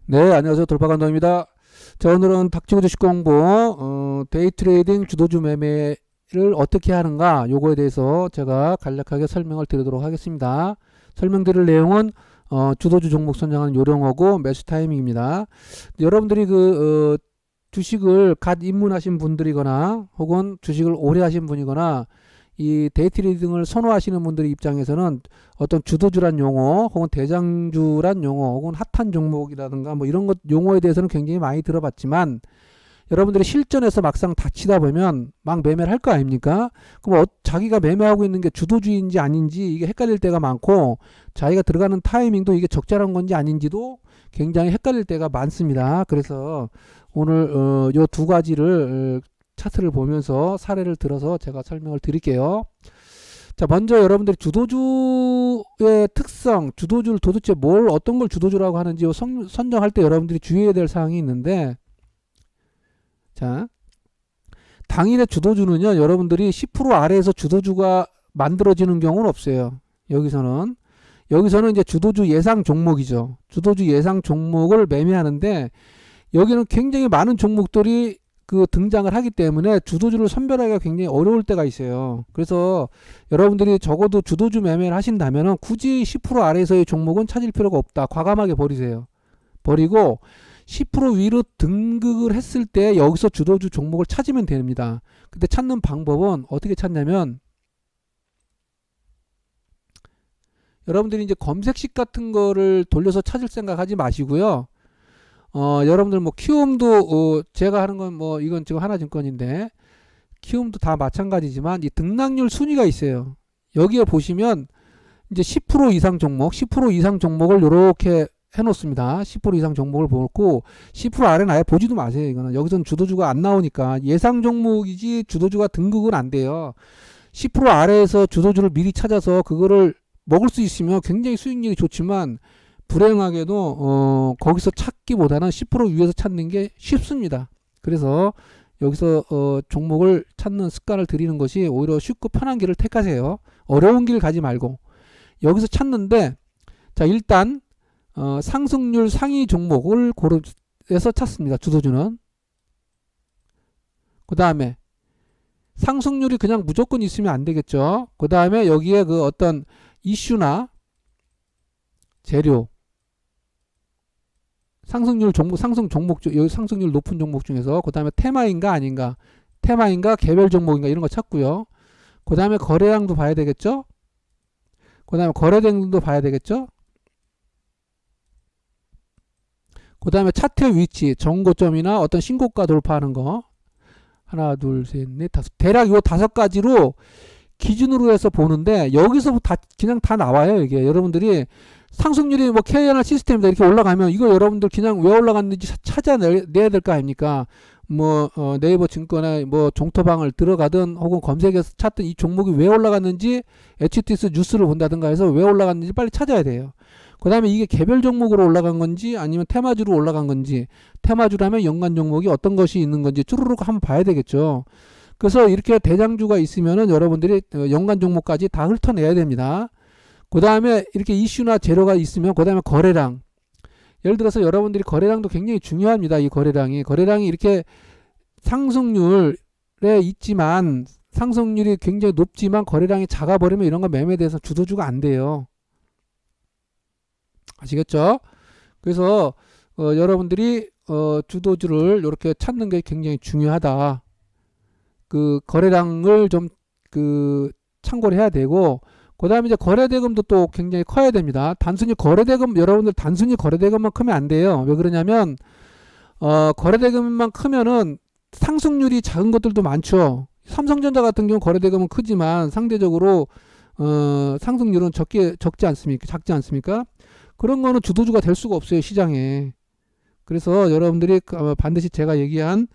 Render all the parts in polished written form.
네, 안녕하세요. 돌파감독입니다. 자, 오늘은 닥치고 주식 공부, 데이 트레이딩 주도주 매매를 어떻게 하는가, 요거에 대해서 제가 간략하게 설명을 드리도록 하겠습니다. 설명드릴 내용은, 주도주 종목 선정하는 요령하고 매수 타이밍입니다. 여러분들이 주식을 갓 입문하신 분들이거나, 혹은 주식을 오래 하신 분이거나, 이 데이트레이딩을 선호하시는 분들 입장에서는 어떤 주도주란 용어 혹은 대장주란 용어 혹은 핫한 종목이라든가 뭐 이런 것 용어에 대해서는 굉장히 많이 들어봤지만 여러분들이 실전에서 막상 다치다 보면 막 매매를 할 거 아닙니까? 그럼 자기가 매매하고 있는 게 주도주인지 아닌지 이게 헷갈릴 때가 많고 자기가 들어가는 타이밍도 이게 적절한 건지 아닌지도 굉장히 헷갈릴 때가 많습니다. 그래서 오늘 요 두 가지를 차트를 보면서 사례를 들어서 제가 설명을 드릴게요. 자, 먼저 여러분들이 주도주의 특성, 주도주를 도대체 어떤 걸 주도주라고 하는지 선정할 때 여러분들이 주의해야 될 사항이 있는데, 자, 당일의 주도주는요, 여러분들이 10% 아래에서 주도주가 만들어지는 경우는 없어요. 여기서는 이제 주도주 예상 종목이죠. 주도주 예상 종목을 매매하는데, 여기는 굉장히 많은 종목들이 등장을 하기 때문에 주도주를 선별하기가 굉장히 어려울 때가 있어요. 그래서 여러분들이 적어도 주도주 매매를 하신다면 굳이 10% 아래에서의 종목은 찾을 필요가 없다. 과감하게 버리세요. 버리고 10% 위로 등극을 했을 때 여기서 주도주 종목을 찾으면 됩니다. 근데 찾는 방법은 어떻게 찾냐면 여러분들이 이제 검색식 같은 거를 돌려서 찾을 생각하지 마시고요. 여러분들 뭐 키움도 제가 하는 건 뭐 이건 지금 하나증권인데 키움도 다 마찬가지지만 이 등락률 순위가 있어요. 여기에 보시면 이제 10% 이상 종목, 10% 이상 종목을 이렇게 해놓습니다. 10% 이상 종목을 보고 10% 아래는 아예 보지도 마세요. 이거는 여기서는 주도주가 안 나오니까 예상 종목이지 주도주가 등극은 안 돼요. 10% 아래에서 주도주를 미리 찾아서 그거를 먹을 수 있으면 굉장히 수익률이 좋지만 불행하게도 거기서 찾기보다는 10% 위에서 찾는 게 쉽습니다. 그래서 여기서 종목을 찾는 습관을 들이는 것이 오히려 쉽고 편한 길을 택하세요. 어려운 길 가지 말고 여기서 찾는데 자 일단 상승률 상위 종목을 고려해서 찾습니다. 주도주는 그 다음에 상승률이 그냥 무조건 있으면 안 되겠죠. 그 다음에 여기에 어떤 이슈나 재료 상승률 종목 여기 상승률 높은 종목 중에서 그 다음에 테마인가 아닌가 테마인가 개별 종목인가 이런 거 찾고요. 그 다음에 거래량도 봐야 되겠죠. 그 다음에 거래량도 봐야 되겠죠. 그 다음에 차트의 위치 정고점이나 어떤 신고가 돌파하는 거 하나 둘 셋 넷 다섯 대략 요 다섯 가지로 기준으로 해서 보는데 여기서 그냥 다 나와요. 이게 여러분들이 상승률이 뭐 KNR 시스템이다 이렇게 올라가면 이거 여러분들 그냥 왜 올라갔는지 찾아내야 될 거 아닙니까? 뭐 네이버 증권에 뭐 종토방을 들어가든 혹은 검색해서 찾든 이 종목이 왜 올라갔는지 HTS 뉴스를 본다든가 해서 왜 올라갔는지 빨리 찾아야 돼요. 그 다음에 이게 개별 종목으로 올라간 건지 아니면 테마주로 올라간 건지 테마주라면 연관 종목이 어떤 것이 있는 건지 쭈루룩 한번 봐야 되겠죠. 그래서 이렇게 대장주가 있으면은 여러분들이 연관 종목까지 다 훑어내야 됩니다. 그 다음에 이렇게 이슈나 재료가 있으면 그 다음에 거래량 예를 들어서 여러분들이 거래량도 굉장히 중요합니다. 이 거래량이 이렇게 상승률에 있지만 상승률이 굉장히 높지만 거래량이 작아버리면 이런 거 매매돼서 주도주가 안 돼요. 아시겠죠? 그래서 여러분들이 주도주를 이렇게 찾는 게 굉장히 중요하다. 거래량을 좀 참고를 해야 되고 그 다음에 이제 거래대금도 또 굉장히 커야 됩니다. 여러분들 단순히 거래대금만 크면 안 돼요. 왜 그러냐면 거래대금만 크면은 상승률이 작은 것들도 많죠. 삼성전자 같은 경우 거래대금은 크지만 상대적으로 상승률은 작지 않습니까? 그런 거는 주도주가 될 수가 없어요, 시장에. 그래서 여러분들이 반드시 제가 얘기한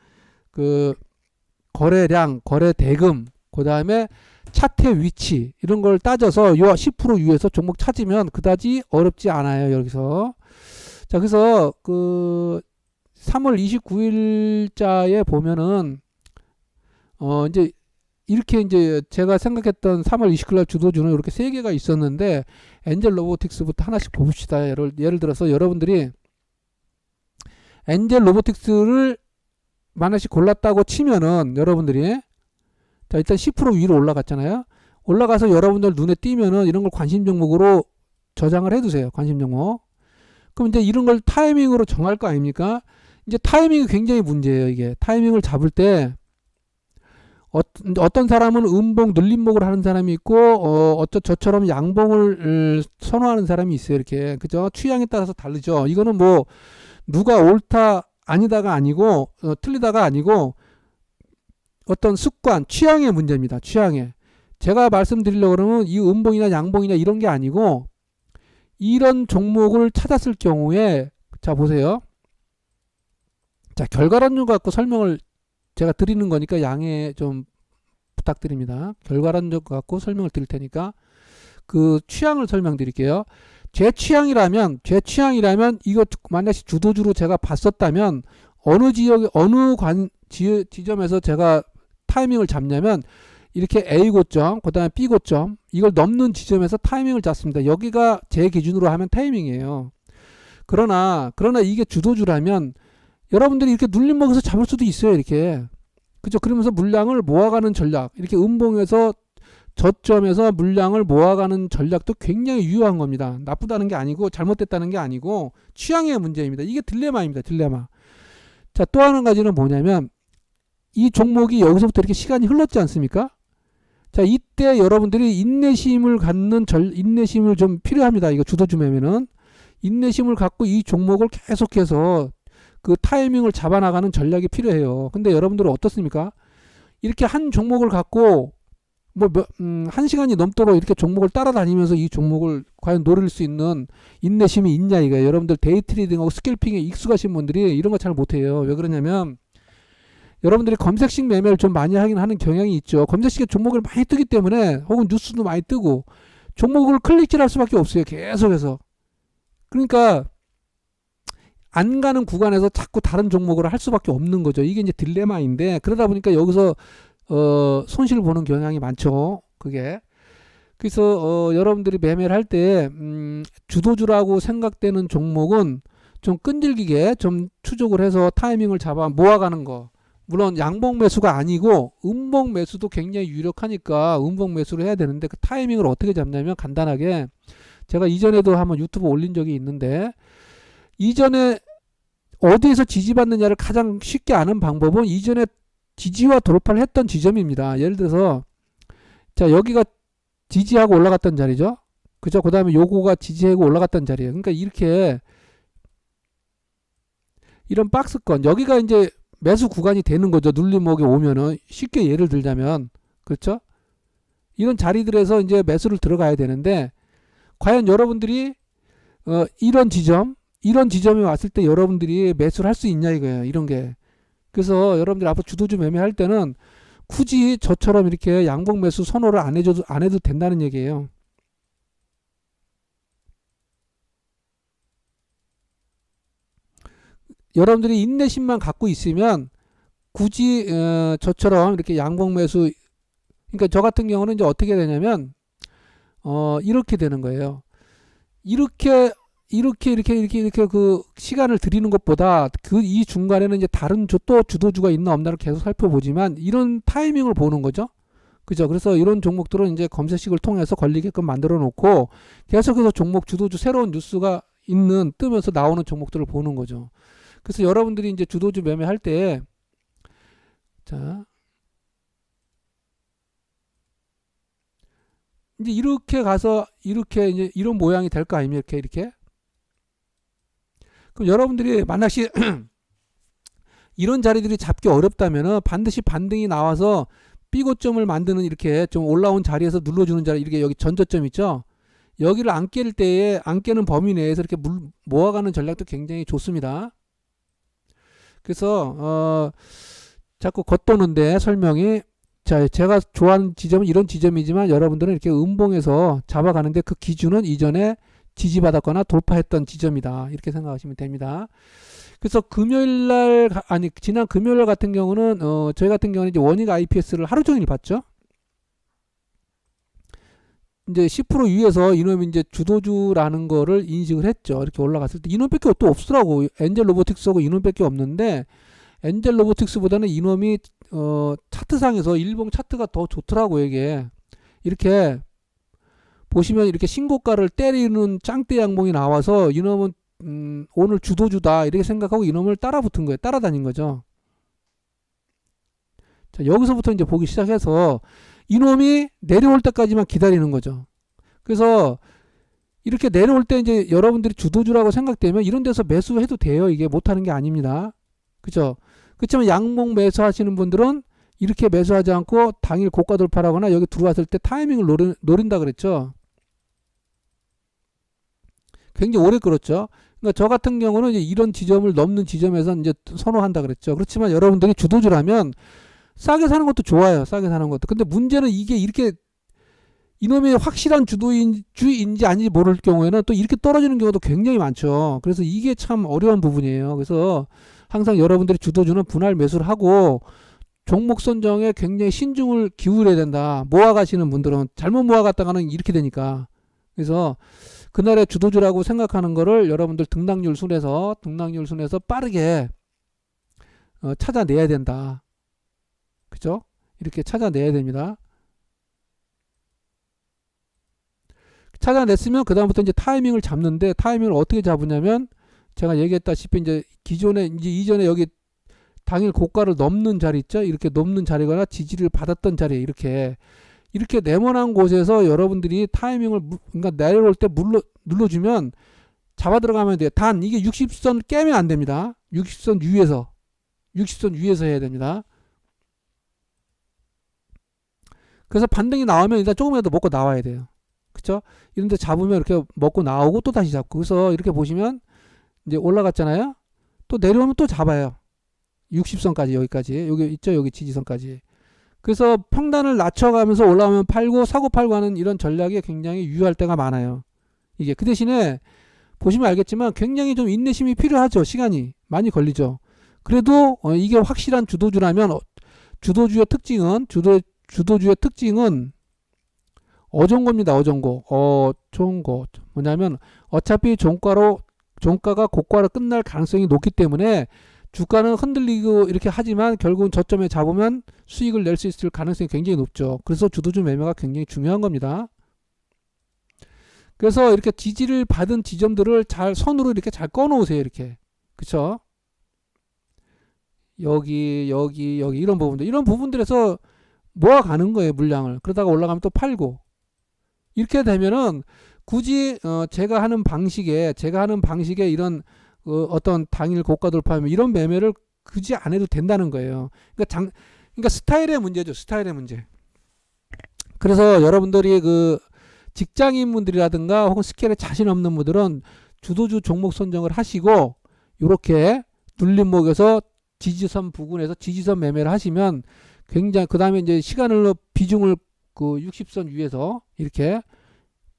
거래량, 거래대금, 그 다음에 차트의 위치 이런 걸 따져서 요 10% 위에서 종목 찾으면 그다지 어렵지 않아요. 여기서 자 그래서 3월 29일자에 보면은 이제 이렇게 이제 제가 생각했던 3월 29일 주도주는 이렇게 세 개가 있었는데 엔젤 로보틱스부터 하나씩 봅시다. 예를 들어서 여러분들이 엔젤 로보틱스를 만약에 골랐다고 치면은 여러분들이 자 일단 10% 위로 올라갔잖아요. 올라가서 여러분들 눈에 띄면은 이런 걸 관심 종목으로 저장을 해두세요. 관심 종목. 그럼 이제 이런 걸 타이밍으로 정할 거 아닙니까? 이제 타이밍이 굉장히 문제예요. 이게 타이밍을 잡을 때 어떤 사람은 음봉 눌림목을 하는 사람이 있고 저처럼 양봉을 선호하는 사람이 있어요. 이렇게 그죠? 취향에 따라서 다르죠. 이거는 뭐 누가 옳다 아니다가 아니고 틀리다가 아니고 어떤 습관, 취향의 문제입니다. 취향에. 제가 말씀드리려고 그러면 이 음봉이나 양봉이나 이런 게 아니고 이런 종목을 찾았을 경우에 자 보세요. 자 결과론을 갖고 설명을 제가 드리는 거니까 양해 좀 부탁드립니다. 결과론을 갖고 설명을 드릴 테니까 그 취향을 설명드릴게요. 제 취향이라면 이거 만약에 주도주로 제가 봤었다면 어느 지역 지점에서 제가 타이밍을 잡냐면 이렇게 A 고점 그 다음에 B 고점 이걸 넘는 지점에서 타이밍을 잡습니다. 여기가 제 기준으로 하면 타이밍이에요. 그러나 이게 주도주라면 여러분들이 이렇게 눌림목에서 잡을 수도 있어요. 이렇게 그죠? 그러면서 물량을 모아가는 전략 이렇게 음봉에서 저점에서 물량을 모아가는 전략도 굉장히 유효한 겁니다. 나쁘다는 게 아니고 잘못됐다는 게 아니고 취향의 문제입니다. 이게 딜레마입니다. 딜레마. 자, 또 한 가지는 뭐냐면 이 종목이 여기서부터 이렇게 시간이 흘렀지 않습니까? 자, 이때 여러분들이 인내심을 좀 필요합니다. 이거 주도주 매매는 인내심을 갖고 이 종목을 계속해서 그 타이밍을 잡아나가는 전략이 필요해요. 근데 여러분들은 어떻습니까? 이렇게 한 종목을 갖고 한 시간이 넘도록 이렇게 종목을 따라다니면서 이 종목을 과연 노릴 수 있는 인내심이 있냐 이거예요. 여러분들 데이트레이딩하고 스캘핑에 익숙하신 분들이 이런 거 잘 못해요. 왜 그러냐면 여러분들이 검색식 매매를 좀 많이 하긴 하는 경향이 있죠. 검색식에 종목을 많이 뜨기 때문에 혹은 뉴스도 많이 뜨고 종목을 클릭질할 수밖에 없어요. 계속해서. 그러니까 안 가는 구간에서 자꾸 다른 종목을 할 수밖에 없는 거죠. 이게 이제 딜레마인데 그러다 보니까 여기서 손실 보는 경향이 많죠. 그게. 그래서 여러분들이 매매를 할 때 주도주라고 생각되는 종목은 좀 끈질기게 좀 추적을 해서 타이밍을 잡아 모아가는 거. 물론 양봉 매수가 아니고 음봉 매수도 굉장히 유력하니까 음봉 매수를 해야 되는데 그 타이밍을 어떻게 잡냐면 간단하게 제가 이전에도 한번 유튜브 올린 적이 있는데 이전에 어디에서 지지받느냐를 가장 쉽게 아는 방법은 이전에 지지와 돌파를 했던 지점입니다. 예를 들어서 자 여기가 지지하고 올라갔던 자리죠. 그죠? 그 다음에 요거가 지지하고 올라갔던 자리예요. 그러니까 이렇게 이런 박스권 여기가 이제 매수 구간이 되는 거죠. 눌림목에 오면은 쉽게 예를 들자면 그렇죠? 이런 자리들에서 이제 매수를 들어가야 되는데 과연 여러분들이 이런 지점에 왔을 때 여러분들이 매수를 할 수 있냐 이거예요. 이런 게. 그래서 여러분들 앞으로 주도주 매매할 때는 굳이 저처럼 이렇게 양봉 매수 선호를 안 해도 된다는 얘기예요. 여러분들이 인내심만 갖고 있으면 굳이 저처럼 이렇게 양봉 매수 그러니까 저 같은 경우는 이제 어떻게 되냐면 이렇게 되는 거예요. 이렇게 그 시간을 들이는 것보다 그 이 중간에는 이제 다른 또 주도주가 있나 없나를 계속 살펴보지만 이런 타이밍을 보는 거죠. 그죠? 그래서 이런 종목들은 이제 검색식을 통해서 걸리게끔 만들어 놓고 계속해서 종목 주도주 새로운 뉴스가 뜨면서 나오는 종목들을 보는 거죠. 그래서 여러분들이 이제 주도주 매매할 때 자 이제 이렇게 가서 이렇게 이제 이런 모양이 될 거 아닙니까? 이렇게. 그럼 여러분들이 만약에 이런 자리들이 잡기 어렵다면은 반드시 반등이 나와서 B고점을 만드는 이렇게 좀 올라온 자리에서 눌러주는 자리 이렇게 여기 전저점 있죠. 여기를 안 깰 때에 안 깨는 범위 내에서 이렇게 모아가는 전략도 굉장히 좋습니다. 그래서 자꾸 겉도는데 설명이 자 제가 좋아하는 지점은 이런 지점이지만 여러분들은 이렇게 음봉에서 잡아가는데 그 기준은 이전에 지지받았거나 돌파했던 지점이다 이렇게 생각하시면 됩니다. 그래서 지난 금요일날 같은 경우는 저희 같은 경우는 이제 원익 IPS를 하루 종일 봤죠. 이제 10% 위에서 이놈이 이제 주도주라는 거를 인식을 했죠. 이렇게 올라갔을 때 이놈밖에 또 없더라고. 엔젤 로보틱스하고 이놈밖에 없는데 엔젤 로보틱스보다는 이놈이 차트상에서 일봉 차트가 더 좋더라고. 이게 이렇게 보시면 이렇게 신고가를 때리는 짱대 양봉이 나와서 이놈은 오늘 주도주다 이렇게 생각하고 이놈을 따라 붙은 거예요. 따라다닌 거죠. 자, 여기서부터 이제 보기 시작해서 이놈이 내려올 때까지만 기다리는 거죠. 그래서 이렇게 내려올 때 이제 여러분들이 주도주라고 생각되면 이런 데서 매수해도 돼요. 이게 못하는 게 아닙니다. 그죠? 그렇지만 양봉 매수하시는 분들은 이렇게 매수하지 않고 당일 고가 돌파하거나 여기 들어왔을 때 타이밍을 노린다 그랬죠. 굉장히 오래 끌었죠. 그러니까 저 같은 경우는 이제 이런 지점을 넘는 지점에서 이제 선호한다 그랬죠. 그렇지만 여러분들이 주도주라면 싸게 사는 것도 좋아요. 싸게 사는 것도. 근데 문제는 이게 이렇게 이놈의 확실한 주인지 아닌지 모를 경우에는 또 이렇게 떨어지는 경우도 굉장히 많죠. 그래서 이게 참 어려운 부분이에요. 그래서 항상 여러분들이 주도주는 분할 매수를 하고 종목 선정에 굉장히 신중을 기울여야 된다. 모아가시는 분들은 잘못 모아갔다가는 이렇게 되니까. 그래서 그날의 주도주라고 생각하는 거를 여러분들 등락률 순에서 빠르게 찾아내야 된다. 그죠? 이렇게 찾아내야 됩니다. 찾아냈으면 그 다음부터 이제 타이밍을 잡는데 타이밍을 어떻게 잡으냐면 제가 얘기했다시피 이제 이전에 여기 당일 고가를 넘는 자리 있죠? 이렇게 넘는 자리거나 지지를 받았던 자리에 이렇게 네모난 곳에서 여러분들이 타이밍을 그러니까 내려올 때 눌러주면 잡아 들어가면 돼요. 단 이게 60선 깨면 안 됩니다. 60선 위에서 해야 됩니다. 그래서 반등이 나오면 일단 조금이라도 먹고 나와야 돼요. 그쵸? 이런데 잡으면 이렇게 먹고 나오고 또 다시 잡고. 그래서 이렇게 보시면 이제 올라갔잖아요. 또 내려오면 또 잡아요. 60선까지 여기까지. 여기 있죠? 여기 지지선까지. 그래서 평단을 낮춰가면서 올라오면 팔고 사고 팔고 하는 이런 전략이 굉장히 유효할 때가 많아요. 이게 그 대신에 보시면 알겠지만 굉장히 좀 인내심이 필요하죠. 시간이 많이 걸리죠. 그래도 이게 확실한 주도주라면 주도주의 특징은 어종고입니다. 어종고 뭐냐면 어차피 종가가 고가로 끝날 가능성이 높기 때문에 주가는 흔들리고 이렇게 하지만 결국은 저점에 잡으면 수익을 낼 수 있을 가능성이 굉장히 높죠. 그래서 주도주 매매가 굉장히 중요한 겁니다. 그래서 이렇게 지지를 받은 지점들을 잘 선으로 이렇게 잘 꺼 놓으세요. 이렇게. 그쵸? 여기 이런 부분들에서 모아가는 거예요. 물량을. 그러다가 올라가면 또 팔고. 이렇게 되면은 굳이 제가 하는 방식에 이런 어떤 당일 고가 돌파하면 이런 매매를 굳이 안 해도 된다는 거예요. 그러니까 스타일의 문제죠. 스타일의 문제. 그래서 여러분들이 그 직장인분들이라든가 혹은 스케일에 자신 없는 분들은 주도주 종목 선정을 하시고 이렇게 눌림목에서 지지선 부근에서 지지선 매매를 하시면 굉장히 그 다음에 이제 시간을 비중을 그 60선 위에서 이렇게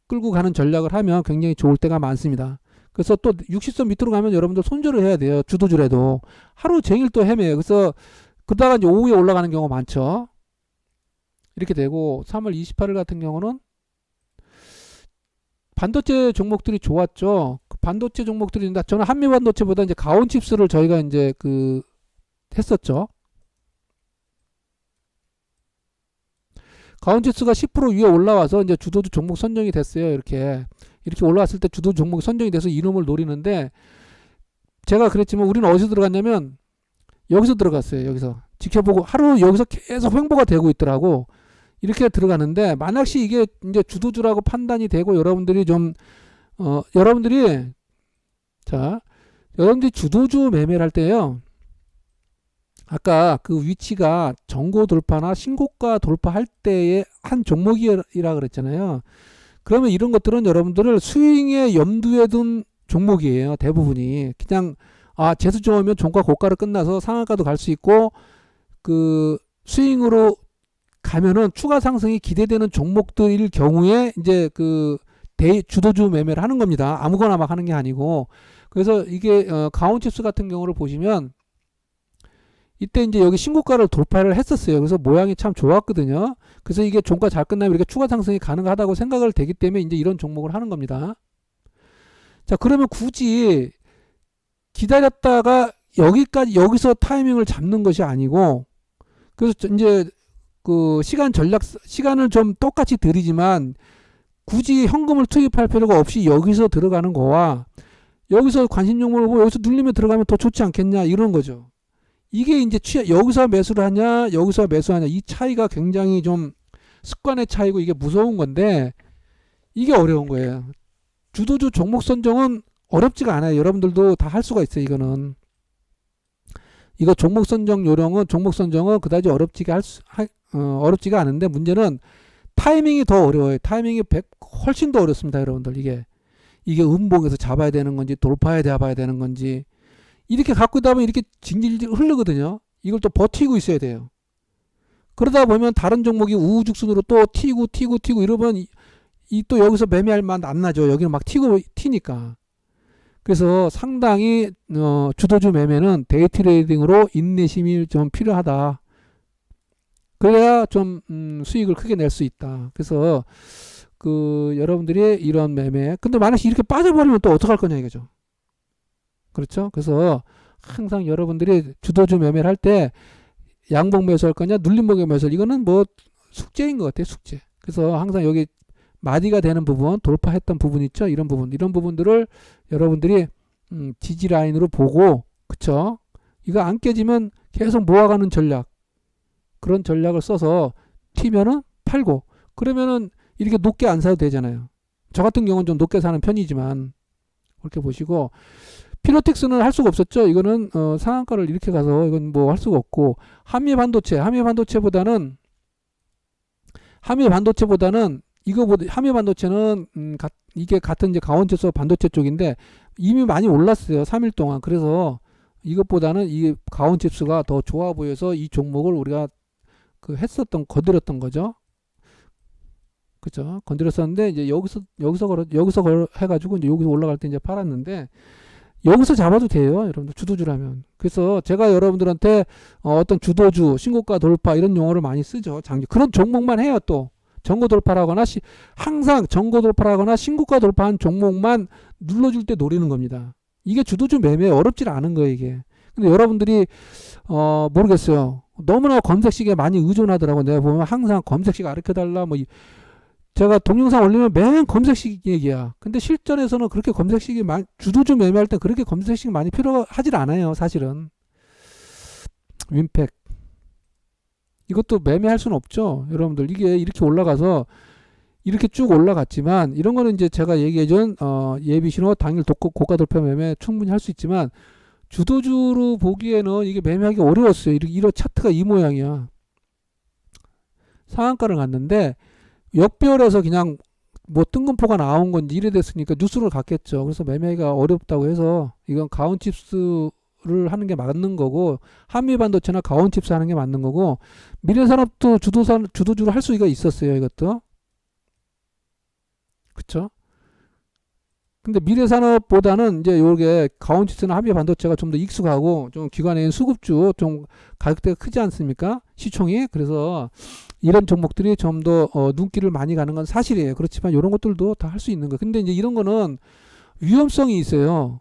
끌고 가는 전략을 하면 굉장히 좋을 때가 많습니다. 그래서 또 60선 밑으로 가면 여러분들 손절을 해야 돼요. 주도주라도 하루 종일 또 헤매요. 그래서 그러다가 이제 오후에 올라가는 경우가 많죠. 이렇게 되고 3월 28일 같은 경우는 반도체 종목들이 좋았죠. 그 반도체 종목들이 저는 한미 반도체보다 이제 가온칩스를 저희가 이제 했었죠. 가온칩스가 10% 위에 올라와서 이제 주도주 종목 선정이 됐어요. 이렇게 올라왔을 때 주도주 종목이 선정이 돼서 이놈을 노리는데 제가 그랬지만 우리는 어디서 들어갔냐면 여기서 들어갔어요. 여기서 지켜보고 하루 여기서 계속 횡보가 되고 있더라고. 이렇게 들어가는데 만약시 이게 이제 주도주라고 판단이 되고 여러분들이 여러분들이 주도주 매매를 할 때요. 아까 그 위치가 전고 돌파나 신고가 돌파할 때의 한 종목이라 그랬잖아요. 그러면 이런 것들은 여러분들을 스윙에 염두에 둔 종목이에요. 대부분이 그냥 재수 좋으면 종가 고가를 끝나서 상한가도 갈 수 있고 그 스윙으로 가면은 추가 상승이 기대되는 종목들일 경우에 이제 주도주 매매를 하는 겁니다. 아무거나 막 하는 게 아니고. 그래서 이게 가온칩스 같은 경우를 보시면 이때 이제 여기 신고가를 돌파를 했었어요. 그래서 모양이 참 좋았거든요. 그래서 이게 종가 잘 끝나면 이렇게 추가 상승이 가능하다고 생각을 되기 때문에 이제 이런 종목을 하는 겁니다. 자, 그러면 굳이 기다렸다가 여기까지, 여기서 타이밍을 잡는 것이 아니고, 그래서 이제 그 시간을 좀 똑같이 들이지만 굳이 현금을 투입할 필요가 없이 여기서 들어가는 거와 여기서 관심 종목을 보고 여기서 눌리면 들어가면 더 좋지 않겠냐, 이런 거죠. 이게 이제 여기서 매수를 하냐, 여기서 매수하냐, 이 차이가 굉장히 좀 습관의 차이고 이게 무서운 건데 이게 어려운 거예요. 주도주 종목 선정은 어렵지가 않아요. 여러분들도 다 할 수가 있어요. 이거는 이거 종목 선정은 그다지 어렵지가 않은데 문제는 타이밍이 더 어려워요. 타이밍이 훨씬 더 어렵습니다, 여러분들. 이게 음봉에서 잡아야 되는 건지 돌파에 잡아야 되는 건지 이렇게 갖고 있다 보면 이렇게 질질 흐르거든요. 이걸 또 버티고 있어야 돼요. 그러다 보면 다른 종목이 우후죽순으로 또 튀고 이러면 또 여기서 매매할 맛 안 나죠. 여기는 막 튀니까. 그래서 상당히 주도주 매매는 데이 트레이딩으로 인내심이 좀 필요하다. 그래야 좀 수익을 크게 낼 수 있다. 그래서 그 여러분들이 이런 매매, 근데 만약에 이렇게 빠져버리면 또 어떡할 거냐 이거죠. 그렇죠? 그래서 항상 여러분들이 주도주 매매를 할 때 양봉 매수할 거냐 눌림목에 매수할, 이거는 뭐 숙제인 것 같아요. 숙제. 그래서 항상 여기 마디가 되는 부분, 돌파했던 부분 있죠. 이런 부분들을 여러분들이 지지 라인으로 보고, 그쵸? 이거 안 깨지면 계속 모아가는 전략, 그런 전략을 써서 튀면은 팔고, 그러면은 이렇게 높게 안 사도 되잖아요. 저 같은 경우는 좀 높게 사는 편이지만 그렇게 보시고, 피노틱스는 할 수가 없었죠. 이거는 상한가를 이렇게 가서 이건 뭐 할 수가 없고, 한미 반도체보다는 한미 반도체는 이게 같은 이제 가온칩스 반도체 쪽인데 이미 많이 올랐어요. 3일 동안. 그래서 이것보다는 이 가온칩스가 더 좋아 보여서 이 종목을 우리가 건드렸던 거죠. 그죠? 건드렸었는데 이제 여기서 해가지고 이제 여기서 올라갈 때 이제 팔았는데, 여기서 잡아도 돼요, 여러분들. 주도주라면. 그래서 제가 여러분들한테 어떤 주도주, 신고가 돌파 이런 용어를 많이 쓰죠. 그런 종목만 해요. 또 전고 돌파라거나 항상 전고 돌파라거나 신고가 돌파한 종목만 눌러줄 때 노리는 겁니다. 이게 주도주 매매 어렵질 않은 거예요, 이게. 근데 여러분들이 모르겠어요. 너무나 검색식에 많이 의존하더라고. 내가 보면 항상 검색식 가르쳐달라, 뭐 제가 동영상 올리면 맨 검색식 얘기야. 근데 실전에서는 그렇게 검색식이 주도주 매매할 때 그렇게 검색식이 많이 필요하질 않아요, 사실은. 윈팩 이것도 매매할 수는 없죠, 여러분들. 이게 이렇게 올라가서 이렇게 쭉 올라갔지만, 이런 거는 이제 제가 얘기해준 예비신호 당일 고가 돌파 매매 충분히 할 수 있지만, 주도주로 보기에는 이게 매매하기 어려웠어요. 이런 차트가 이 모양이야. 상한가를 갔는데 역별에서 그냥 뭐 뜬금포가 나온 건지 이래 됐으니까 뉴스를 갔겠죠. 그래서 매매가 어렵다고 해서 이건 가온칩스를 하는 게 맞는 거고, 한미반도체나 가온칩스 하는 게 맞는 거고, 미래산업도 주도주로 할 수가 있었어요, 이것도. 그쵸? 근데 미래산업보다는 이제 요게 가온칩스나 한미반도체가 좀 더 익숙하고 좀 기관에 수급주, 좀 가격대가 크지 않습니까? 시총이. 그래서 이런 종목들이 좀 더 눈길을 많이 가는 건 사실이에요. 그렇지만 이런 것들도 다 할 수 있는 거예요. 근데 이제 이런 거는 위험성이 있어요.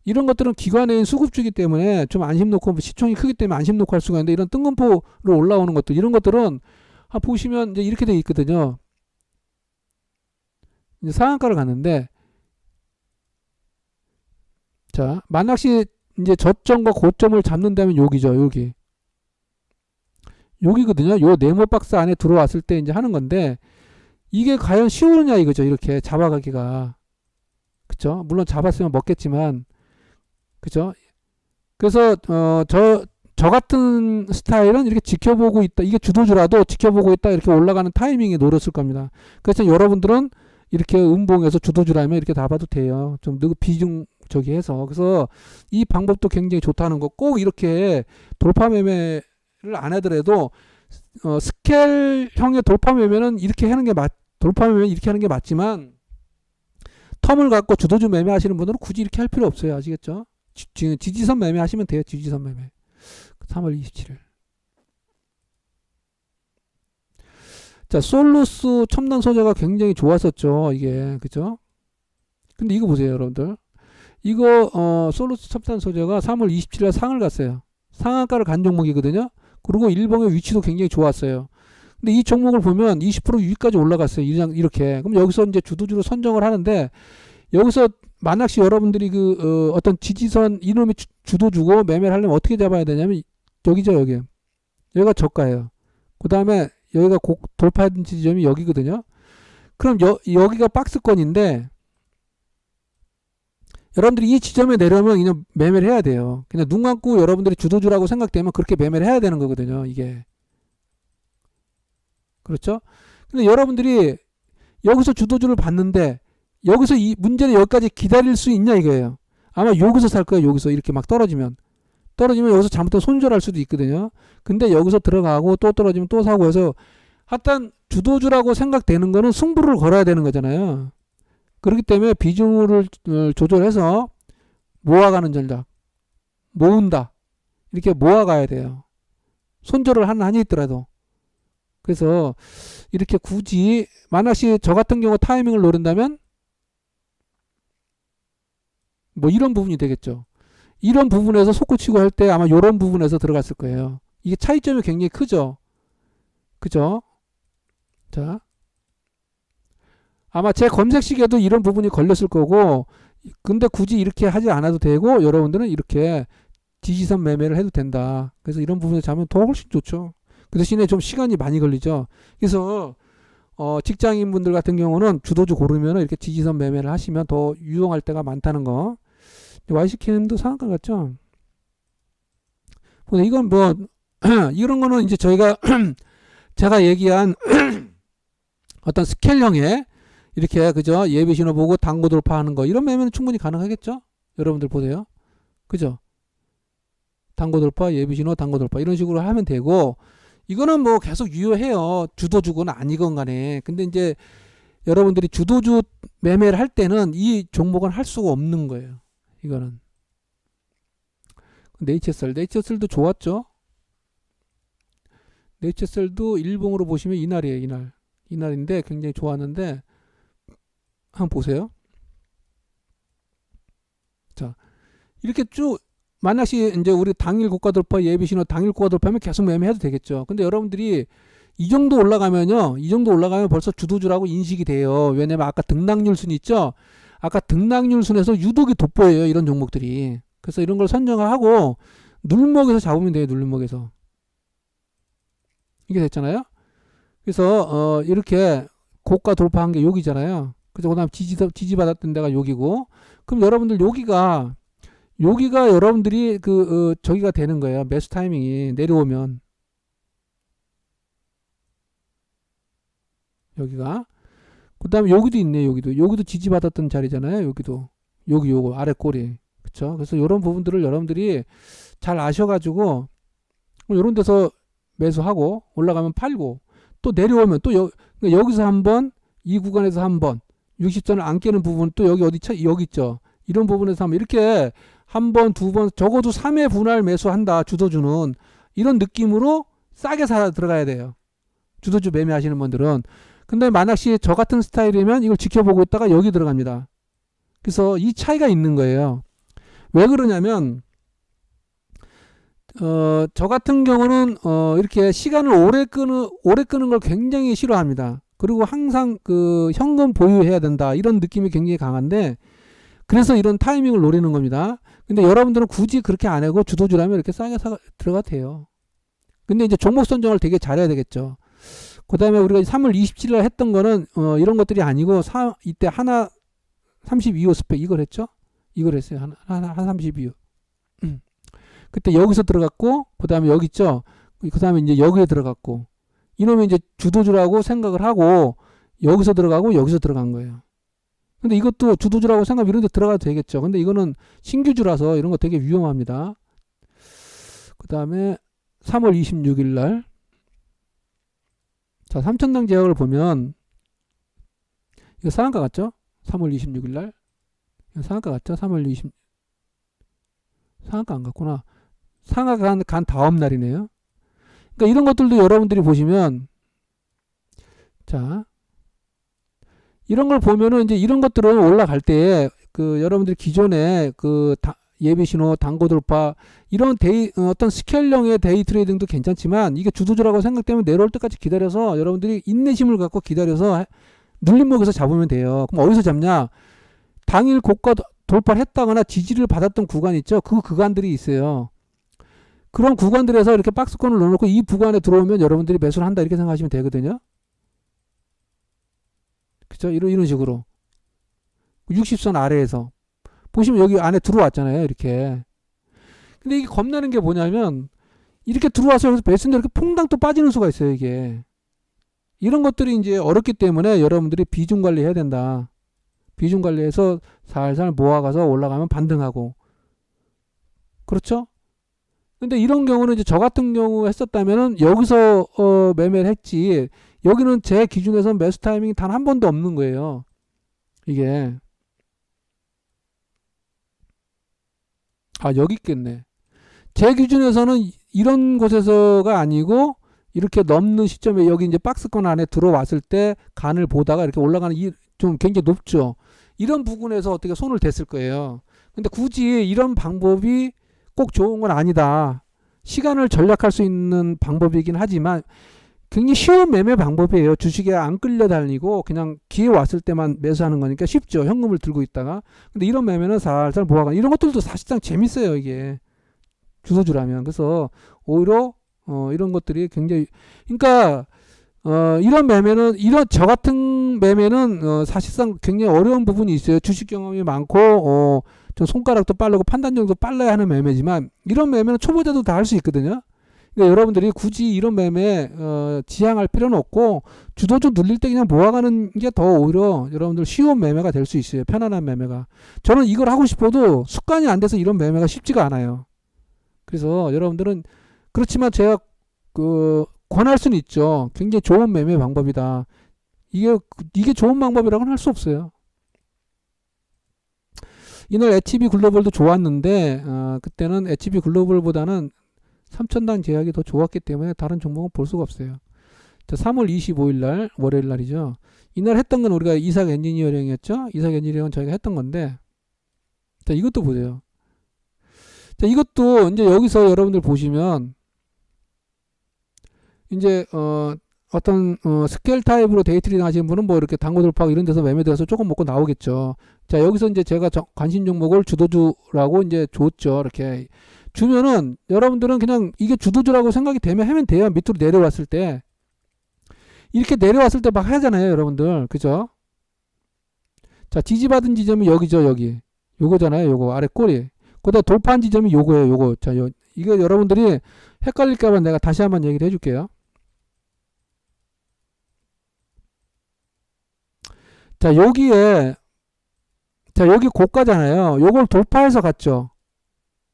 이런 것들은 기관의 수급주기 때문에 좀 안심 놓고, 시총이 크기 때문에 안심 놓고 할 수가 있는데, 이런 뜬금포로 올라오는 것들, 이런 것들은 보시면 이제 이렇게 돼 있거든요. 이제 상한가를 갔는데, 자, 만약시 이제 저점과 고점을 잡는다면 여기죠, 여기거든요. 요 네모 박스 안에 들어왔을 때 이제 하는 건데, 이게 과연 쉬우냐 이거죠. 이렇게 잡아가기가. 그쵸? 물론 잡았으면 먹겠지만, 그죠? 그래서 저 같은 스타일은 이렇게 지켜보고 있다. 이게 주도주라도 지켜보고 있다. 이렇게 올라가는 타이밍에 노렸을 겁니다. 그래서 여러분들은 이렇게 음봉에서 주도주라면 이렇게 잡아도 돼요. 좀 비중적이 해서. 그래서 이 방법도 굉장히 좋다는 거. 꼭 이렇게 돌파 매매를 안 하더라도 스케일형의 돌파 매매는 이렇게 하는 게 돌파 매매는 이렇게 하는 게 맞지만, 텀을 갖고 주도주 매매 하시는 분들은 굳이 이렇게 할 필요 없어요. 아시겠죠? 지금 지지선 매매 하시면 돼요. 지지선 매매. 3월 27일. 자, 솔루스 첨단 소재가 굉장히 좋았었죠. 이게, 그죠? 근데 이거 보세요, 여러분들. 이거, 솔루스 첨단 소재가 3월 27일에 상을 갔어요. 상한가를 간 종목이거든요. 그리고 일봉의 위치도 굉장히 좋았어요. 근데 이 종목을 보면 20% 위까지 올라갔어요. 이렇게. 그럼 여기서 이제 주도주로 선정을 하는데, 여기서 만약시 여러분들이 어떤 지지선, 이놈이 주도주고 매매를 하려면 어떻게 잡아야 되냐면, 여기죠, 여기. 여기가 저가예요. 그 다음에 여기가 돌파된 지점이 여기거든요. 그럼 여기가 박스권인데 여러분들이 이 지점에 내려오면 그냥 매매를 해야 돼요. 그냥 눈 감고 여러분들이 주도주라고 생각되면 그렇게 매매를 해야 되는 거거든요. 이게. 그렇죠? 근데 여러분들이 여기서 주도주를 봤는데 여기서 이 문제는 여기까지 기다릴 수 있냐 이거예요. 아마 여기서 살 거예요. 여기서 이렇게 막 떨어지면 여기서 잘못해서 손절할 수도 있거든요. 근데 여기서 들어가고 또 떨어지면 또 사고 해서 하여튼 주도주라고 생각되는 거는 승부를 걸어야 되는 거잖아요. 그렇기 때문에 비중을 조절해서 모아가는 전략, 모은다, 이렇게 모아가야 돼요. 손절을 한이 있더라도. 그래서 이렇게 굳이 만약에 저 같은 경우 타이밍을 노린다면 뭐 이런 부분이 되겠죠. 이런 부분에서 속구치고 할 때 아마 이런 부분에서 들어갔을 거예요. 이게 차이점이 굉장히 크죠. 그죠? 자, 아마 제 검색식에도 이런 부분이 걸렸을 거고, 근데 굳이 이렇게 하지 않아도 되고, 여러분들은 이렇게 지지선 매매를 해도 된다. 그래서 이런 부분에 잡으면 더 훨씬 좋죠. 그 대신에 좀 시간이 많이 걸리죠. 그래서 직장인분들 같은 경우는 주도주 고르면 이렇게 지지선 매매를 하시면 더 유용할 때가 많다는 거. YCKM도 상한가 같죠? 이건 뭐 이런 거는 이제 저희가 제가 얘기한 어떤 스케일형의 이렇게 그죠? 예비 신호 보고 단고 돌파하는 거 이런 매매는 충분히 가능하겠죠? 여러분들 보세요. 그죠? 단고 돌파, 예비 신호, 단고 돌파 이런 식으로 하면 되고 이거는 뭐 계속 유효해요. 주도주건 아니건 간에. 근데 이제 여러분들이 주도주 매매를 할 때는 이 종목은 할 수가 없는 거예요. 이거는. 네이처셀도 좋았죠. 네이처셀도 일봉으로 보시면 이날이에요. 이날인데 굉장히 좋았는데 한번 보세요. 자, 이렇게 쭉 만약에 이제 우리 당일 고가 돌파 예비 신호 당일 고가 돌파하면 계속 매매해도 되겠죠. 근데 여러분들이 이 정도 올라가면 벌써 주도주라고 인식이 돼요. 왜냐면 아까 등락률순 있죠. 아까 등락률순에서 유독이 돋보여요. 이런 종목들이. 그래서 이런 걸 선정하고 눌목에서 잡으면 돼요. 눌목에서. 이게 됐잖아요. 그래서 이렇게 고가 돌파한 게 여기잖아요. 그래서 그다음 지지받았던 데가 여기고 그럼 여러분들 여기가 여러분들이 저기가 되는 거예요. 매수 타이밍이 내려오면 여기가 그 다음에 여기도 있네. 여기도 지지받았던 자리잖아요. 요거 아래 꼬리. 그쵸? 그래서 이런 부분들을 여러분들이 잘 아셔가지고 이런 데서 매수하고 올라가면 팔고 또 내려오면 또 여기서 한번 이 구간에서 한번 60선을 안 깨는 부분 또 여기 있죠. 이런 부분에서 한번 이렇게 한 번, 두 번, 적어도 3회 분할 매수한다. 주도주는 이런 느낌으로 싸게 사 들어가야 돼요. 주도주 매매하시는 분들은. 근데 만약에 저 같은 스타일이면 이걸 지켜보고 있다가 여기 들어갑니다. 그래서 이 차이가 있는 거예요. 왜 그러냐면 저 같은 경우는 이렇게 시간을 오래 끄는 걸 굉장히 싫어합니다. 그리고 항상 현금 보유해야 된다. 이런 느낌이 굉장히 강한데 그래서 이런 타이밍을 노리는 겁니다. 근데 여러분들은 굳이 그렇게 안 하고 주도주라면 이렇게 싸게 들어가도 돼요. 근데 이제 종목 선정을 되게 잘해야 되겠죠. 그 다음에 우리가 3월 27일 했던 거는 이런 것들이 아니고 이때 하나 32호 스펙 이걸 했죠. 이걸 했어요. 하나 32호. 그때 여기서 들어갔고 그 다음에 여기 있죠. 그 다음에 이제 여기에 들어갔고 이놈이 이제 주도주라고 생각을 하고 여기서 들어가고 여기서 들어간 거예요. 근데 이것도 주도주라고 생각하면 이런 데 들어가도 되겠죠. 근데 이거는 신규주라서 이런 거 되게 위험합니다. 그 다음에 3월 26일 날 자, 삼천당 제약을 보면 이거 상한가 같죠? 3월 26일 날 상한가 같죠? 상한가 안 같구나. 상하가 간 다음 날이네요. 그러니까 이런 것들도 여러분들이 보시면, 자, 이런 걸 보면은 이제 이런 것들은 올라갈 때 그 여러분들이 기존에 그 예비 신호, 단고 돌파 이런 어떤 스케일형의 데이 트레이딩도 괜찮지만 이게 주도주라고 생각되면 내려올 때까지 기다려서 여러분들이 인내심을 갖고 기다려서 눌림목에서 잡으면 돼요. 그럼 어디서 잡냐? 당일 고가 돌파를 했다거나 지지를 받았던 구간 있죠. 그 구간들이 있어요. 그런 구간들에서 이렇게 박스권을 넣어놓고 이 구간에 들어오면 여러분들이 매수를 한다 이렇게 생각하시면 되거든요. 그쵸? 이런 식으로 60선 아래에서 보시면 여기 안에 들어왔잖아요. 이렇게. 근데 이게 겁나는 게 뭐냐면 이렇게 들어와서 매수인데 이렇게 퐁당 또 빠지는 수가 있어요. 이게. 이런 것들이 이제 어렵기 때문에 여러분들이 비중 관리해야 된다. 비중 관리해서 살살 모아가서 올라가면 반등하고. 그렇죠? 근데 이런 경우는 이제 저 같은 경우 했었다면은 여기서 매매를 했지. 여기는 제 기준에서 매수 타이밍이 단 한 번도 없는 거예요. 이게. 여기 있겠네. 제 기준에서는 이런 곳에서가 아니고 이렇게 넘는 시점에 여기 이제 박스권 안에 들어왔을 때 간을 보다가 이렇게 올라가는 좀 굉장히 높죠. 이런 부분에서 어떻게 손을 댔을 거예요. 근데 굳이 이런 방법이 꼭 좋은 건 아니다. 시간을 절약할 수 있는 방법이긴 하지만 굉장히 쉬운 매매 방법이에요. 주식에 안 끌려다니고 그냥 기회 왔을 때만 매수하는 거니까 쉽죠. 현금을 들고 있다가. 근데 이런 매매는 살살 모아가 이런 것들도 사실상 재밌어요. 이게 주소주라면. 그래서 오히려 이런 것들이 굉장히 그러니까 이런 매매는 저 같은 매매는 사실상 굉장히 어려운 부분이 있어요. 주식 경험이 많고 좀 손가락도 빠르고 판단력도 빨라야 하는 매매지만 이런 매매는 초보자도 다 할 수 있거든요. 그러니까 여러분들이 굳이 이런 매매 지향할 필요는 없고 주도주 눌릴 때 그냥 모아가는 게 더 오히려 여러분들 쉬운 매매가 될 수 있어요. 편안한 매매가. 저는 이걸 하고 싶어도 습관이 안 돼서 이런 매매가 쉽지가 않아요. 그래서 여러분들은 그렇지만 제가 권할 수는 있죠. 굉장히 좋은 매매 방법이다. 이게 좋은 방법이라고는 할 수 없어요. 이날 HB 글로벌도 좋았는데 그때는 HB 글로벌보다는 3천단 제약이 더 좋았기 때문에 다른 종목은 볼 수가 없어요. 자, 3월 25일 날 월요일 날이죠. 이날 했던 건 우리가 이삭 엔지니어링이었죠. 이삭 엔지니어링은 저희가 했던 건데 자, 이것도 보세요. 자, 이것도 이제 여기서 여러분들 보시면 이제 어떤 스케일 타입으로 데이 트레이딩 하시는 분은 뭐 이렇게 단고 돌파하고 이런 데서 매매 들어서 조금 먹고 나오겠죠. 자, 여기서 이제 제가 관심 종목을 주도주라고 이제 줬죠. 이렇게 주면은 여러분들은 그냥 이게 주도주라고 생각이 되면 하면 돼요. 밑으로 내려왔을 때 이렇게 내려왔을 때 막 하잖아요. 여러분들 그죠? 자, 지지받은 지점이 여기죠. 여기 요거잖아요. 요거 아래 꼬리 그다음 돌파한 지점이 요거예요. 요거. 자, 이거 여러분들이 헷갈릴까봐 내가 다시 한번 얘기를 해줄게요. 자, 여기 고가잖아요. 요걸 돌파해서 갔죠.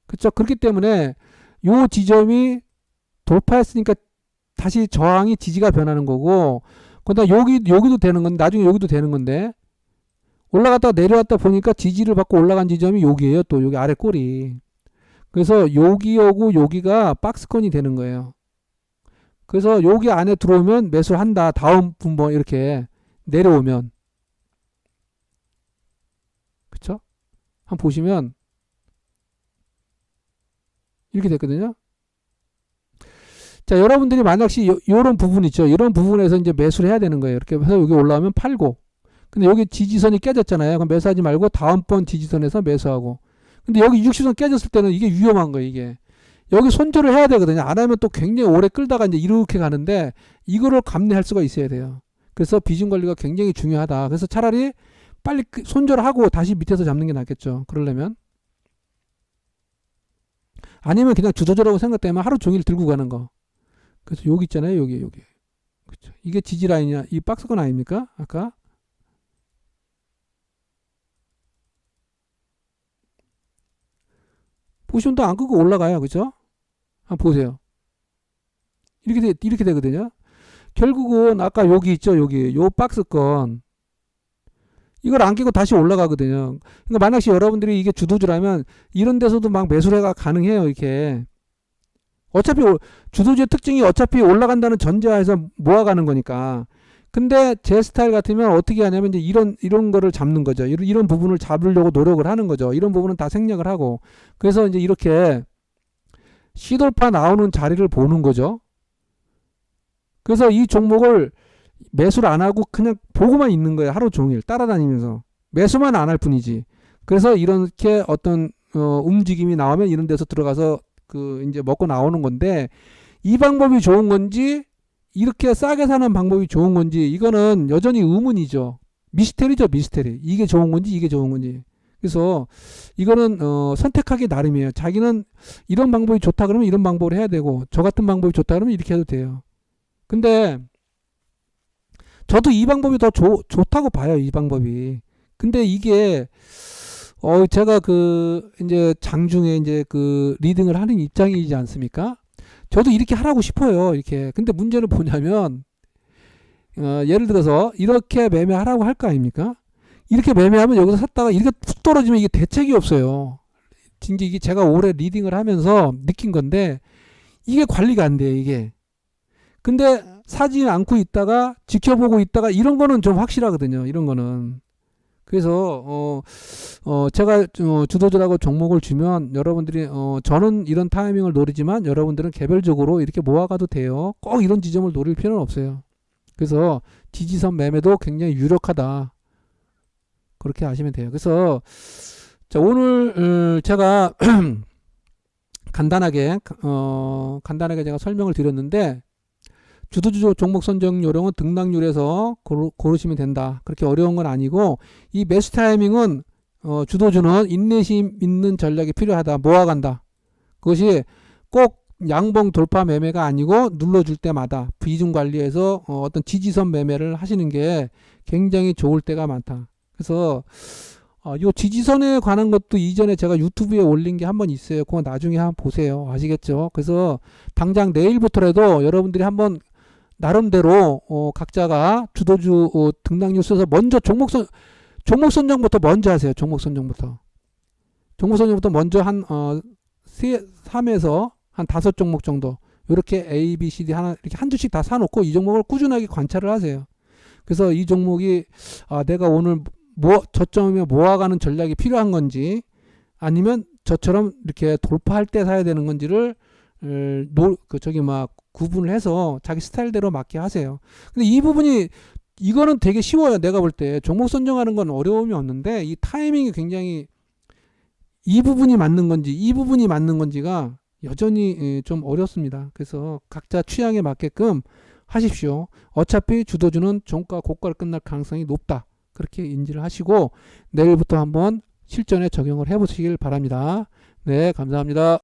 그쵸? 그렇기 때문에 요 지점이 돌파했으니까 다시 저항이 지지가 변하는 거고, 그다음 여기도 되는 건데, 나중에 여기도 되는 건데, 올라갔다가 내려왔다 보니까 지지를 받고 올라간 지점이 여기에요. 또 여기 아래 꼬리. 그래서 여기하고 여기가 박스권이 되는 거예요. 그래서 여기 안에 들어오면 매수를 한다. 다음 분번 이렇게 내려오면. 그쵸? 한번 보시면 이렇게 됐거든요. 자, 여러분들이 만약시 요런 부분 있죠. 이런 부분에서 이제 매수를 해야 되는 거예요. 이렇게 해서 여기 올라오면 팔고. 근데 여기 지지선이 깨졌잖아요. 그럼 매수하지 말고 다음번 지지선에서 매수하고. 근데 여기 60선 깨졌을 때는 이게 위험한 거예요. 이게. 여기 손절을 해야 되거든요. 안 하면 또 굉장히 오래 끌다가 이제 이렇게 가는데 이거를 감내할 수가 있어야 돼요. 그래서 비중 관리가 굉장히 중요하다. 그래서 차라리 빨리 손절하고 다시 밑에서 잡는 게 낫겠죠. 그러려면. 아니면 그냥 주도주라고 생각되면 하루 종일 들고 가는 거. 그래서 여기 있잖아요. 여기. 그렇죠. 이게 지지 라인이야. 이 박스권 아닙니까? 아까. 보시면 또 안 끄고 올라가요. 그죠? 한번 보세요. 이렇게 되거든요. 결국은 아까 여기 있죠. 여기. 요 박스권. 이걸 안 끼고 다시 올라가거든요. 그러니까 만약에 여러분들이 이게 주도주라면 이런 데서도 막 매수가 가능해요. 이렇게. 어차피 주도주의 특징이 어차피 올라간다는 전제하에서 모아가는 거니까. 근데 제 스타일 같으면 어떻게 하냐면 이제 이런 거를 잡는 거죠. 이런 부분을 잡으려고 노력을 하는 거죠. 이런 부분은 다 생략을 하고. 그래서 이제 이렇게 C돌파 나오는 자리를 보는 거죠. 그래서 이 종목을 매수를 안 하고 그냥 보고만 있는 거예요. 하루 종일 따라다니면서. 매수만 안 할 뿐이지. 그래서 이렇게 어떤 움직임이 나오면 이런 데서 들어가서 그 이제 먹고 나오는 건데, 이 방법이 좋은 건지 이렇게 싸게 사는 방법이 좋은 건지 이거는 여전히 의문이죠. 미스테리죠, 미스테리. 이게 좋은 건지 이게 좋은 건지. 그래서 이거는 선택하기 나름이에요. 자기는 이런 방법이 좋다 그러면 이런 방법을 해야 되고, 저 같은 방법이 좋다 그러면 이렇게 해도 돼요. 근데 저도 이 방법이 더 좋다고 봐요. 이 방법이. 근데 이게 제가 그 이제 장중에 이제 그 리딩을 하는 입장이지 않습니까? 저도 이렇게 하라고 싶어요. 이렇게. 근데 문제는 뭐냐면 예를 들어서 이렇게 매매하라고 할 거 아닙니까? 이렇게 매매하면 여기서 샀다가 이렇게 툭 떨어지면 이게 대책이 없어요. 진짜 이게 제가 올해 리딩을 하면서 느낀 건데, 이게 관리가 안 돼요, 이게. 근데 사지 않고 있다가 지켜보고 있다가 이런 거는 좀 확실하거든요. 이런 거는. 그래서 제가 주도주라고 종목을 주면 여러분들이 저는 이런 타이밍을 노리지만 여러분들은 개별적으로 이렇게 모아가도 돼요. 꼭 이런 지점을 노릴 필요는 없어요. 그래서 지지선 매매도 굉장히 유력하다. 그렇게 아시면 돼요. 그래서 자, 오늘 제가 간단하게 제가 설명을 드렸는데, 주도주 종목 선정 요령은 등락률에서 고르시면 된다. 그렇게 어려운 건 아니고, 이 매수 타이밍은 주도주는 인내심 있는 전략이 필요하다. 모아간다. 그것이 꼭 양봉 돌파 매매가 아니고 눌러줄 때마다 비중 관리해서 어떤 지지선 매매를 하시는 게 굉장히 좋을 때가 많다. 그래서 요 지지선에 관한 것도 이전에 제가 유튜브에 올린 게 한 번 있어요. 그거 나중에 한번 보세요. 아시겠죠? 그래서 당장 내일부터라도 여러분들이 한번 나름대로 각자가 주도주 등락률 써서 먼저 종목 선정부터 먼저 하세요. 종목 선정부터 먼저 한 3에서 한 5종목 정도, 이렇게 A, B, C, D 하나 이렇게 한 주씩 다 사놓고 이 종목을 꾸준하게 관찰을 하세요. 그래서 이 종목이 내가 오늘 저점에 모아가는 전략이 필요한 건지, 아니면 저처럼 이렇게 돌파할 때 사야 되는 건지를 구분을 해서 자기 스타일대로 맞게 하세요. 근데 이거는 되게 쉬워요. 내가 볼 때 종목 선정하는 건 어려움이 없는데, 이 타이밍이 굉장히, 이 부분이 맞는 건지 이 부분이 맞는 건지가 여전히 좀 어렵습니다. 그래서 각자 취향에 맞게끔 하십시오. 어차피 주도주는 종가 고가를 끝날 가능성이 높다. 그렇게 인지를 하시고 내일부터 한번 실전에 적용을 해보시길 바랍니다. 네, 감사합니다.